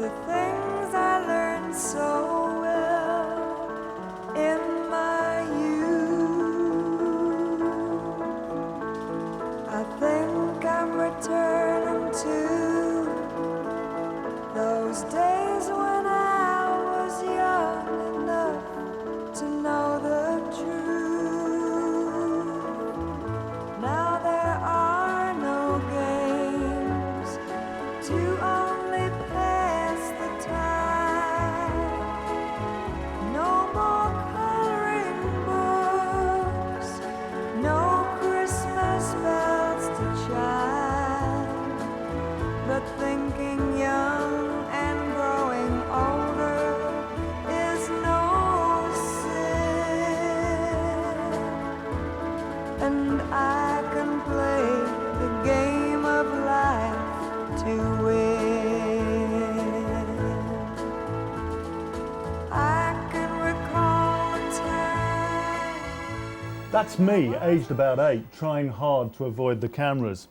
the things I learned so well in my youth. I think I'm returning to those days when I was young enough to know the truth. Now there are no games to only pass the time. No more coloring books, no Christmas bells to chime. But thinking young and growing older is no sin. And I can play the game of life to win. I can recall a time. That's me, aged about 8, trying hard to avoid the cameras.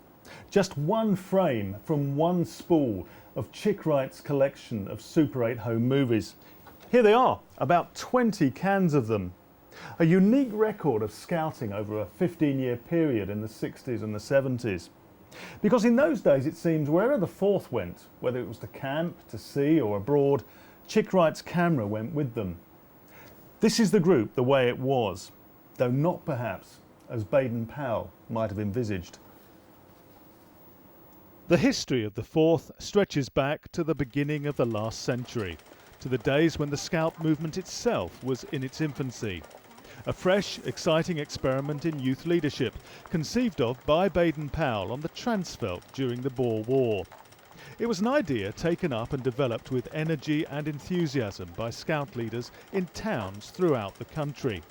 Just one frame from one spool of Chick Wright's collection of Super 8 home movies. Here they are, about 20 cans of them. A unique record of scouting over a 15-year period in the 60s and the 70s. Because in those days it seems wherever the Forth went, whether it was to camp, to sea or abroad, Chick Wright's camera went with them. This is the group the way it was, though not perhaps as Baden-Powell might have envisaged. The history of the Forth stretches back to the beginning of the last century, to the days when the Scout movement itself was in its infancy. A fresh, exciting experiment in youth leadership, conceived of by Baden-Powell on the Transveldt during the Boer War. It was an idea taken up and developed with energy and enthusiasm by Scout leaders in towns throughout the country.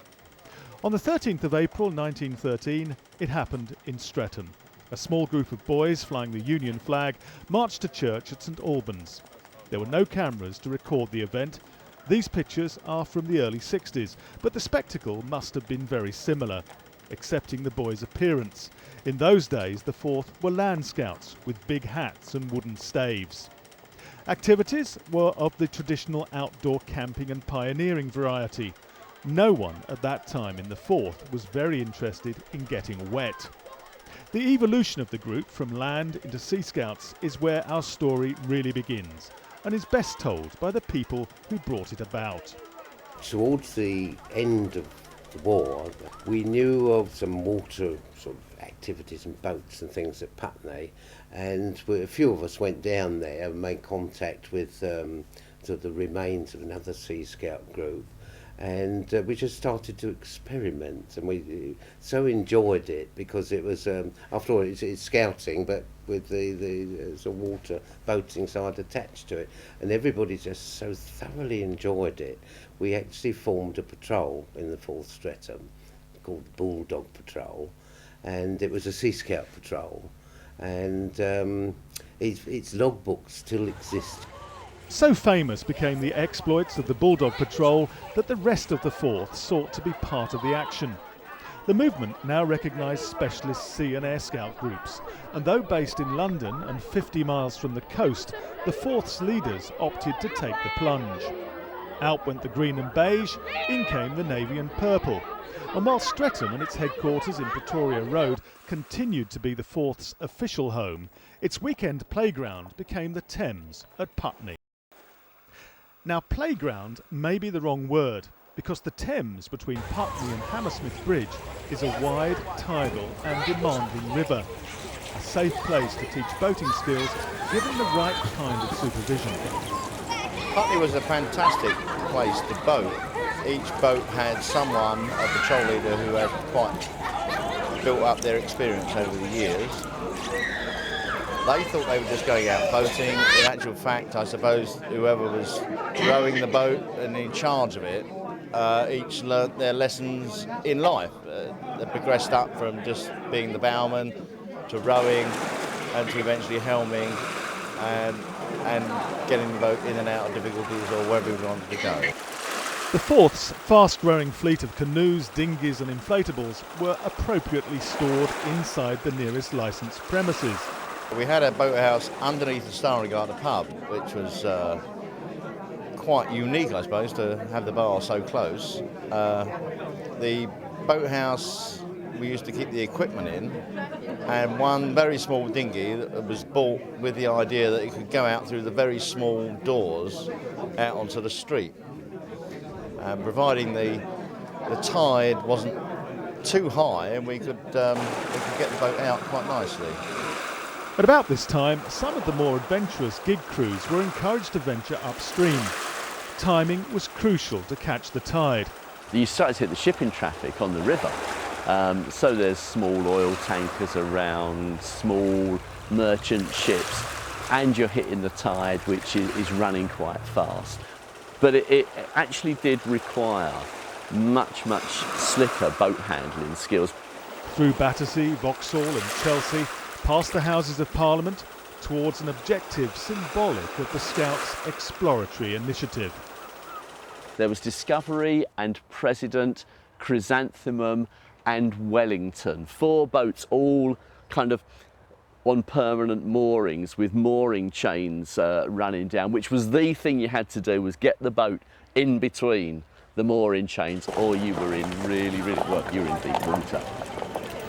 On the 13th of April 1913, it happened in Streatham. A small group of boys flying the Union flag marched to church at St Albans. There were no cameras to record the event. These pictures are from the early 60s, but the spectacle must have been very similar, excepting the boys' appearance. In those days, the Forth were land scouts with big hats and wooden staves. Activities were of the traditional outdoor camping and pioneering variety. No one at that time in the Forth was very interested in getting wet. The evolution of the group from land into Sea Scouts is where our story really begins, and is best told by the people who brought it about. Towards the end of the war, we knew of some water sort of activities and boats and things at Putney, and a few of us went down there and made contact with sort of the remains of another Sea Scout group. And we just started to experiment, and we so enjoyed it because it was, after all, it's scouting, but with the sort of water boating side attached to it, and everybody just so thoroughly enjoyed it. We actually formed a patrol in the Forth Streatham called the Bulldog Patrol, and it was a Sea Scout patrol, and its logbooks still exist. So famous became the exploits of the Bulldog Patrol that the rest of the Forth sought to be part of the action. The movement now recognised specialist sea and air scout groups, and though based in London and 50 miles from the coast, the Forth's leaders opted to take the plunge. Out went the green and beige, in came the navy and purple. And while Streatham and its headquarters in Pretoria Road continued to be the Forth's official home, its weekend playground became the Thames at Putney. Now, playground may be the wrong word, because the Thames between Putney and Hammersmith Bridge is a wide, tidal and demanding river. A safe place to teach boating skills, given the right kind of supervision. Putney was a fantastic place to boat. Each boat had someone, a patrol leader, who had quite built up their experience over the years. They thought they were just going out boating. In actual fact, I suppose whoever was rowing the boat and in charge of it, each learnt their lessons in life. They progressed up from just being the bowman to rowing and to eventually helming and getting the boat in and out of difficulties or wherever we wanted to go. The Forth's fast-growing fleet of canoes, dinghies and inflatables were appropriately stored inside the nearest licensed premises. We had a boathouse underneath the Star and Garter pub, which was quite unique, I suppose, to have the bar so close. The boathouse, we used to keep the equipment in, and one very small dinghy that was bought with the idea that it could go out through the very small doors out onto the street, providing the tide wasn't too high and we could get the boat out quite nicely. At about this time, some of the more adventurous gig crews were encouraged to venture upstream. Timing was crucial to catch the tide. You started to hit the shipping traffic on the river. So there's small oil tankers around, small merchant ships, and you're hitting the tide, which is running quite fast. But it actually did require much slicker boat handling skills. Through Battersea, Vauxhall and Chelsea, past the Houses of Parliament, towards an objective symbolic of the Scouts' exploratory initiative. There was Discovery and President, Chrysanthemum and Wellington. 4 boats all kind of on permanent moorings with mooring chains running down, which was the thing you had to do, was get the boat in between the mooring chains, or you were in really, well, you were in deep water.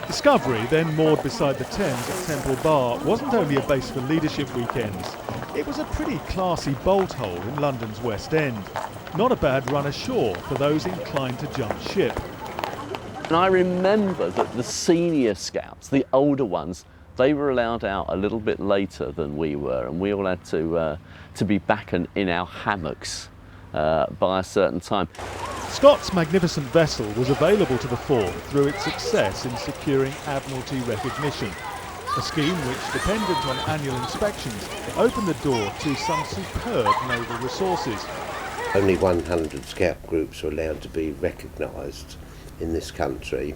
Discovery, then moored beside the Thames at Temple Bar, wasn't only a base for leadership weekends. It was a pretty classy bolt hole in London's West End. Not a bad run ashore for those inclined to jump ship. And I remember that the senior scouts, the older ones, they were allowed out a little bit later than we were, and we all had to be back in our hammocks by a certain time. Scott's magnificent vessel was available to the Forth through its success in securing Admiralty recognition, a scheme which, dependent on annual inspections, opened the door to some superb naval resources. Only 100 scout groups were allowed to be recognised in this country,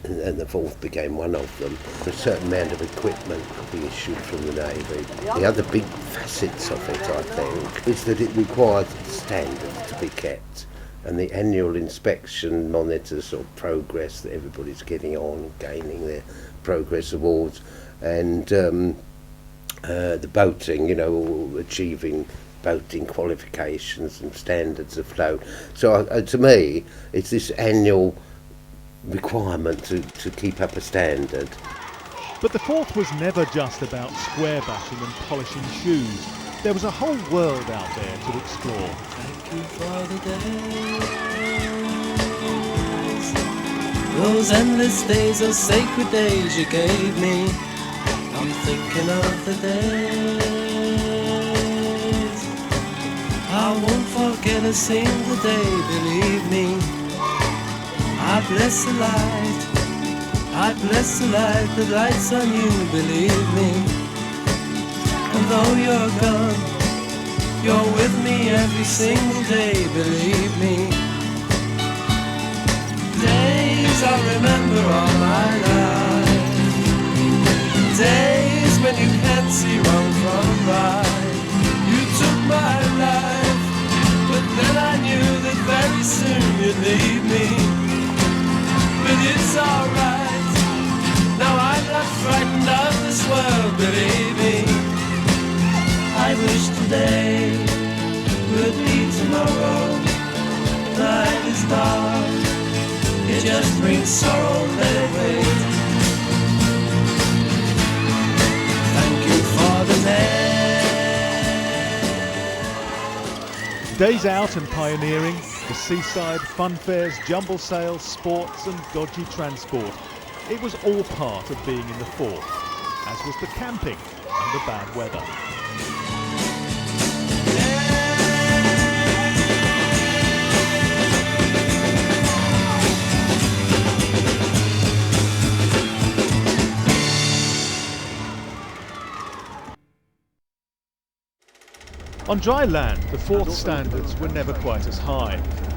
and the Forth became one of them. A certain amount of equipment could be issued from the Navy. The other big facets of it, I think, is that it requires standards to be kept, and the annual inspection monitors sort of progress that everybody's getting on, gaining their progress awards, and the boating, achieving boating qualifications and standards afloat. So to me, it's this annual requirement to keep up a standard. But the Forth was never just about square bashing and polishing shoes. There was a whole world out there to explore. Thank you for the days, those endless days, those sacred days you gave me. I'm thinking of the days I won't forget a single day, believe me. I bless the light, I bless the light that lights on you, believe me. And though you're gone, you're with me every single day, believe me. Days I remember all my life, days when you can't see wrong from right. You took my life, but then I knew that very soon you'd leave me. But it's alright, now I'm not frightened of this world, believe me. I wish today would be tomorrow. Night is dark, it just brings sorrow, let it wait. Thank you for the day. Days out and pioneering, the seaside, fun fairs, jumble sales, sports and dodgy transport. It was all part of being in the Forth, as was the camping and the bad weather. On dry land, the Forth standards were never quite as high.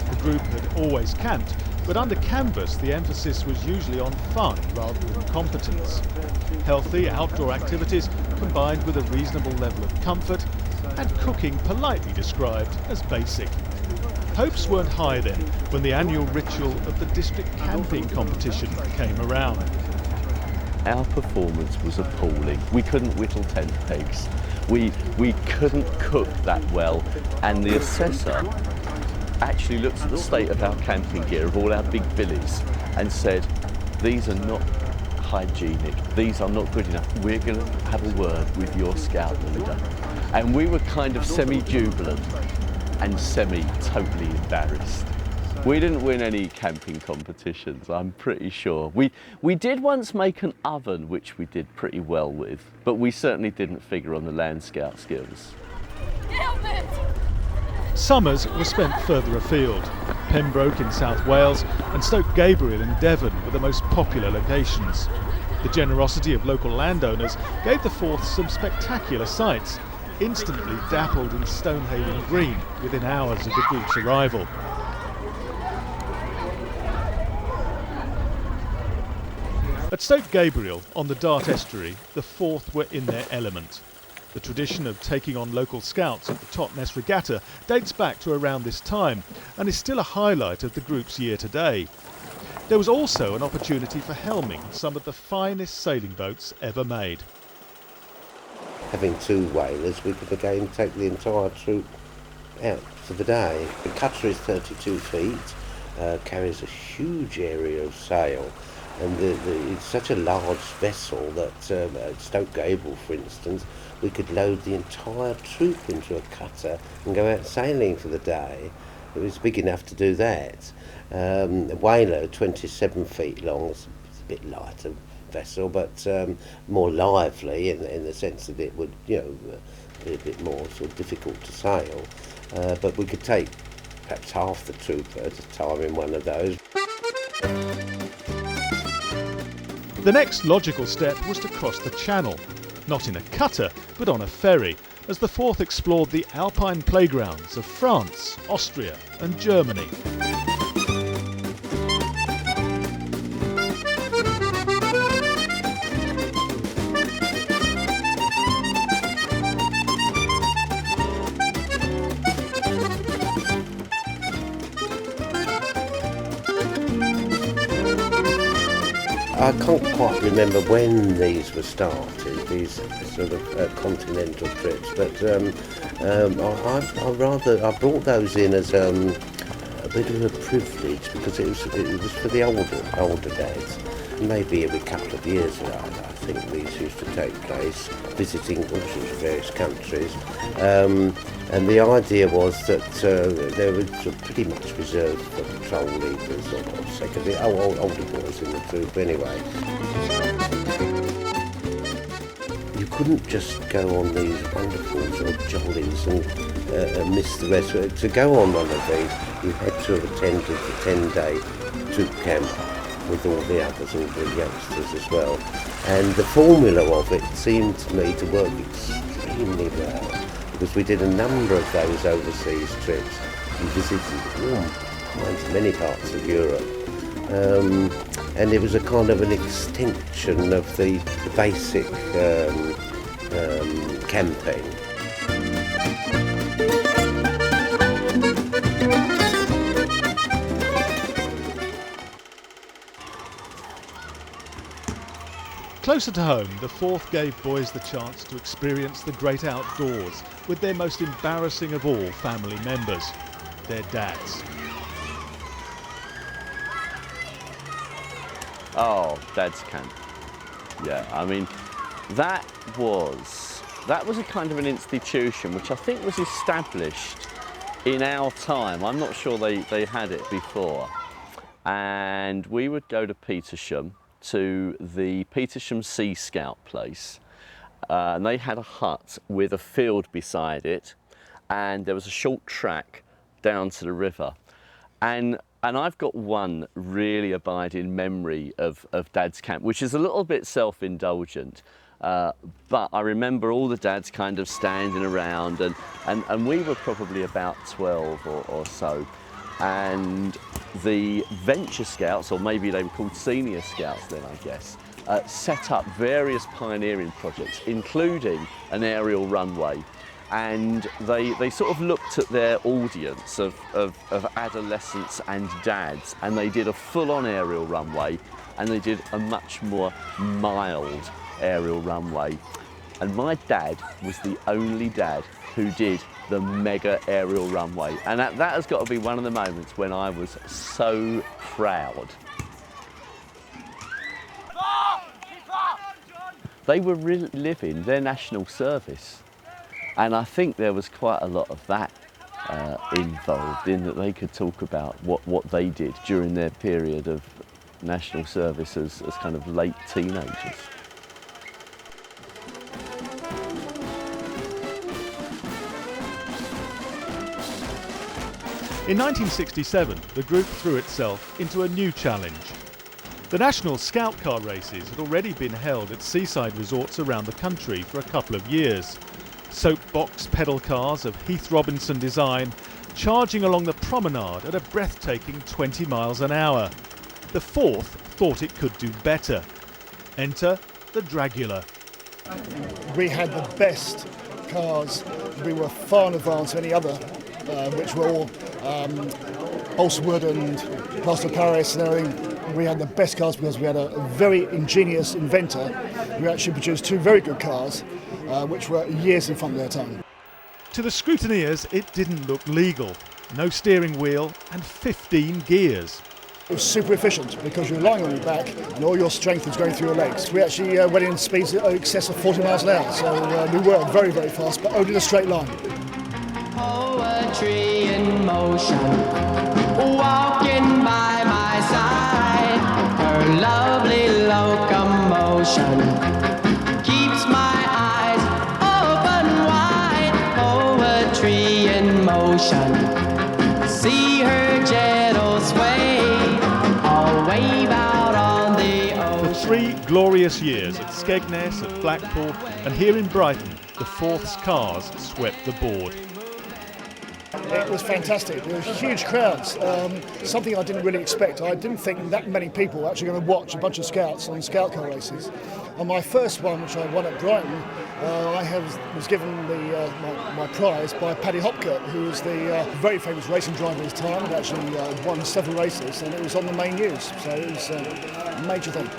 The group had always camped, but under canvas the emphasis was usually on fun rather than competence. Healthy outdoor activities combined with a reasonable level of comfort, and cooking politely described as basic. Hopes weren't high then when the annual ritual of the district camping competition came around. our performance was appalling. We couldn't whittle tent pegs. We couldn't cook that well, and the assessor actually looked at the state of our camping gear, of all our big billies, and said, these are not hygienic, these are not good enough. We're going to have a word with your scout leader. And we were kind of semi-jubilant and semi-totally embarrassed. We didn't win any camping competitions, I'm pretty sure. We did once make an oven, which we did pretty well with, but we certainly didn't figure on the Land Scout skills. Summers were spent further afield. Pembroke in South Wales and Stoke Gabriel in Devon were the most popular locations. The generosity of local landowners gave the 4th some spectacular sights, instantly dappled in Stonehaven green within hours of the group's arrival. At Stoke Gabriel, on the Dart estuary, the 4th were in their element. The tradition of taking on local scouts at the Totnes Regatta dates back to around this time and is still a highlight of the group's year to day. There was also an opportunity for helming some of the finest sailing boats ever made. Having 2 whalers, we could again take the entire troop out for the day. The cutter is 32 feet, carries a huge area of sail, and it's such a large vessel that at Stoke Gabriel, for instance, we could load the entire troop into a cutter and go out sailing for the day. It was big enough to do that. A whaler, 27 feet long, it's a bit lighter vessel, but more lively in the sense that it would, be a bit more sort of difficult to sail. But we could take perhaps half the troop at a time in one of those. The next logical step was to cross the channel, not in a cutter, but on a ferry, as the 4th explored the alpine playgrounds of France, Austria and Germany. I can't quite remember when these were started, these sort of continental trips, but I brought those in as a bit of a privilege because it was for the older dads. Maybe every couple of years, I think these used to take place, visiting all sorts of various countries. And the idea was that they were pretty much reserved for patrol leaders or secondary, older boys in the troop anyway. You couldn't just go on these wonderful sort of jollies and miss the rest. To go on one of these, you had to have attended the 10-day troop camp with all the others, all the youngsters as well. And the formula of it seemed to me to work extremely well, because we did a number of those overseas trips. We visited many parts of Europe. And it was a kind of an extension of the basic camping. Closer to home, the 4th gave boys the chance to experience the great outdoors with their most embarrassing of all family members, their dads. Oh, Dad's camp. Yeah, I mean, that was a kind of an institution which I think was established in our time. I'm not sure they had it before. And we would go to Petersham, to the Petersham Sea Scout place, and they had a hut with a field beside it, and there was a short track down to the river. And I've got one really abiding memory of Dad's camp, which is a little bit self-indulgent, but I remember all the dads kind of standing around, and we were probably about 12 or so. And the Venture Scouts, or maybe they were called Senior Scouts then, I guess, set up various pioneering projects, including an aerial runway. and they sort of looked at their audience of adolescents and dads, and they did a full-on aerial runway, and they did a much more mild aerial runway. And my dad was the only dad who did the mega aerial runway, and that has got to be one of the moments when I was so proud. They were living their national service, and I think there was quite a lot of that involved in that they could talk about what they did during their period of national service as kind of late teenagers. In 1967, the group threw itself into a new challenge. The National Scout Car races had already been held at seaside resorts around the country for a couple of years. Soapbox pedal cars of Heath Robinson design charging along the promenade at a breathtaking 20 miles an hour. The 4th thought it could do better. Enter the Dragula. We had the best cars. We were far in advance of any other, which were all balsa wood and plaster of Paris and everything. We had the best cars because we had a very ingenious inventor who actually produced two very good cars, which were years in front of their time. To the scrutineers, it didn't look legal. No steering wheel and 15 gears. It was super efficient because you're lying on your back and all your strength was going through your legs. We actually went in speeds in excess of 40 miles an hour, so we were very, very fast, but only in a straight line. Poetry in motion, walking by my side, her lovely locomotion keeps my eyes open wide. Poetry in motion, see her gentle sway, I'll wave out on the ocean. For 3 glorious years at Skegness, at Blackpool and here in Brighton, the 4th's cars swept the board. It was fantastic. There were huge crowds, something I didn't really expect. I didn't think that many people were actually going to watch a bunch of scouts on scout car races. On my first one, which I won at Brighton, I was given my prize by Paddy Hopkirk, who was the very famous racing driver at his time, and actually won several races, and it was on the main news, so it was a major thing.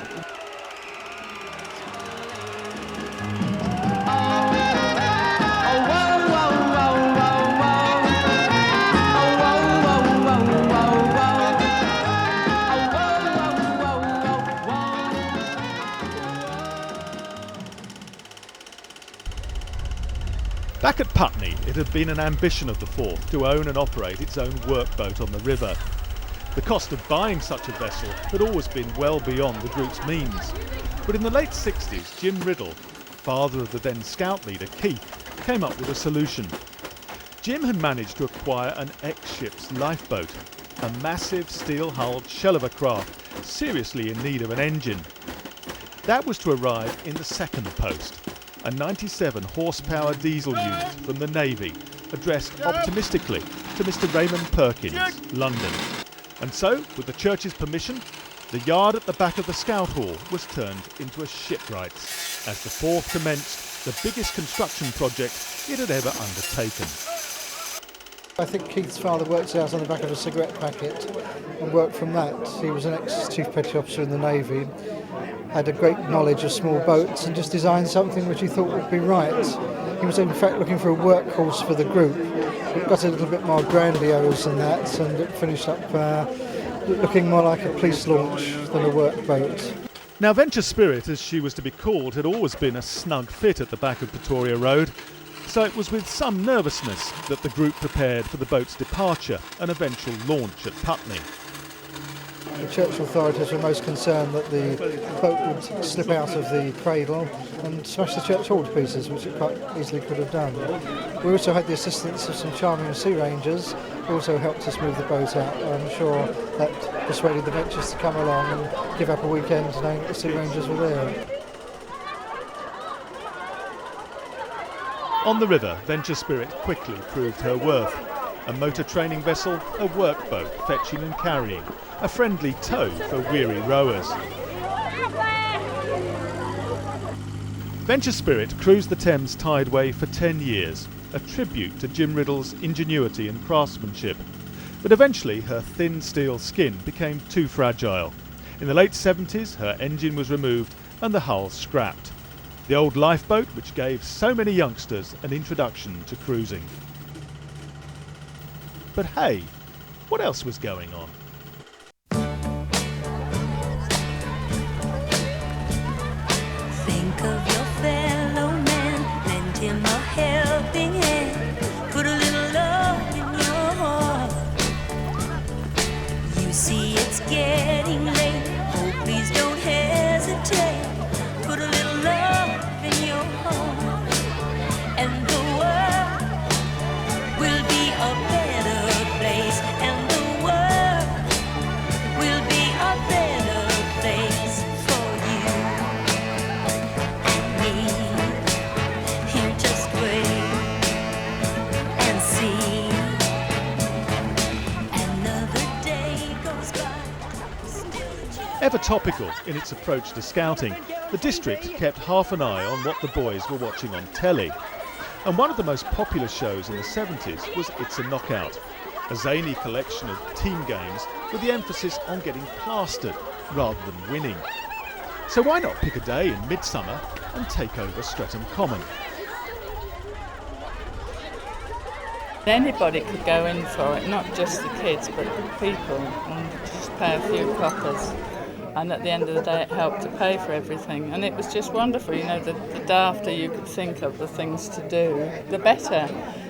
Back at Putney, it had been an ambition of the 4th to own and operate its own workboat on the river. The cost of buying such a vessel had always been well beyond the group's means. But in the late 60s, Jim Riddle, father of the then scout leader Keith, came up with a solution. Jim had managed to acquire an ex-ship's lifeboat, a massive steel-hulled shell of a craft seriously in need of an engine. That was to arrive in the second post, a 97 horsepower diesel unit from the Navy, addressed optimistically to Mr. Raymond Perkins, London. And so, with the church's permission, the yard at the back of the Scout Hall was turned into a shipwrights, as the 4th commenced the biggest construction project it had ever undertaken. I think Keith's father worked out on the back of a cigarette packet and worked from that. He was an ex-chief petty officer in the Navy, had a great knowledge of small boats and just designed something which he thought would be right. He was in fact looking for a workhorse for the group. It got a little bit more grandiose than that, and it finished up looking more like a police launch than a workboat. Now, Venture Spirit, as she was to be called, had always been a snug fit at the back of Pretoria Road, so it was with some nervousness that the group prepared for the boat's departure and eventual launch at Putney. The church authorities were most concerned that the boat would slip out of the cradle and smash the church hall to pieces, which it quite easily could have done. We also had the assistance of some charming sea rangers who also helped us move the boat out. I'm sure that persuaded the Ventures to come along and give up a weekend knowing that the sea rangers were there. On the river, Venture Spirit quickly proved her worth. A motor training vessel, a workboat fetching and carrying, a friendly tow for weary rowers. Venture Spirit cruised the Thames tideway for 10 years, a tribute to Jim Riddle's ingenuity and craftsmanship. But eventually her thin steel skin became too fragile. In the late 70s, her engine was removed and the hull scrapped. The old lifeboat which gave so many youngsters an introduction to cruising. But hey, what else was going on? Think of your fellow man, lend him a helping hand, put a little love in your heart. You see it's getting late, oh please don't hesitate, put a little love in your heart, and the world will be a better place, and the world will be a better place for you and me. Here, just wait and see. Another day goes by, still Ever topical in its approach to scouting, the district kept half an eye on what the boys were watching on telly. And one of the most popular shows in the 70s was It's a Knockout, a zany collection of team games with the emphasis on getting plastered rather than winning. So why not pick a day in midsummer and take over Streatham Common? Anybody could go in for it, not just the kids, but the people, and just pay a few coppers. And at the end of the day, it helped to pay for everything. And it was just wonderful, you know, the dafter you could think of the things to do, the better.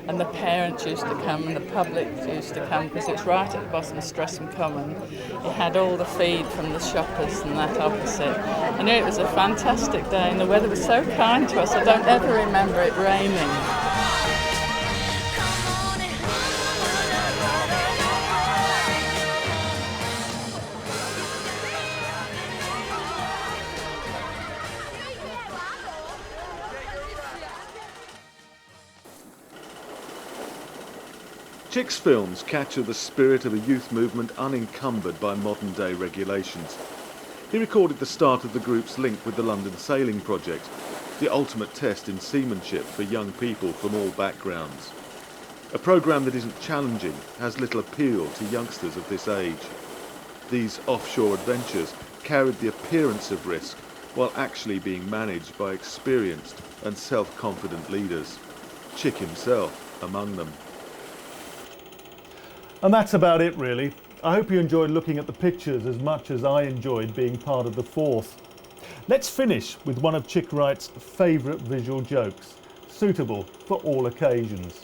And the parents used to come and the public used to come, because it's right at the bottom of Streatham Common. It had all the feed from the shoppers and that opposite. And it was a fantastic day, and the weather was so kind to us. I don't ever remember it raining. Chick's films capture the spirit of a youth movement unencumbered by modern day regulations. He recorded the start of the group's link with the London Sailing Project, the ultimate test in seamanship for young people from all backgrounds. A programme that isn't challenging has little appeal to youngsters of this age. These offshore adventures carried the appearance of risk while actually being managed by experienced and self-confident leaders, Chick himself among them. And that's about it really. I hope you enjoyed looking at the pictures as much as I enjoyed being part of the fourth. Let's finish with one of Chick Wright's favourite visual jokes, suitable for all occasions.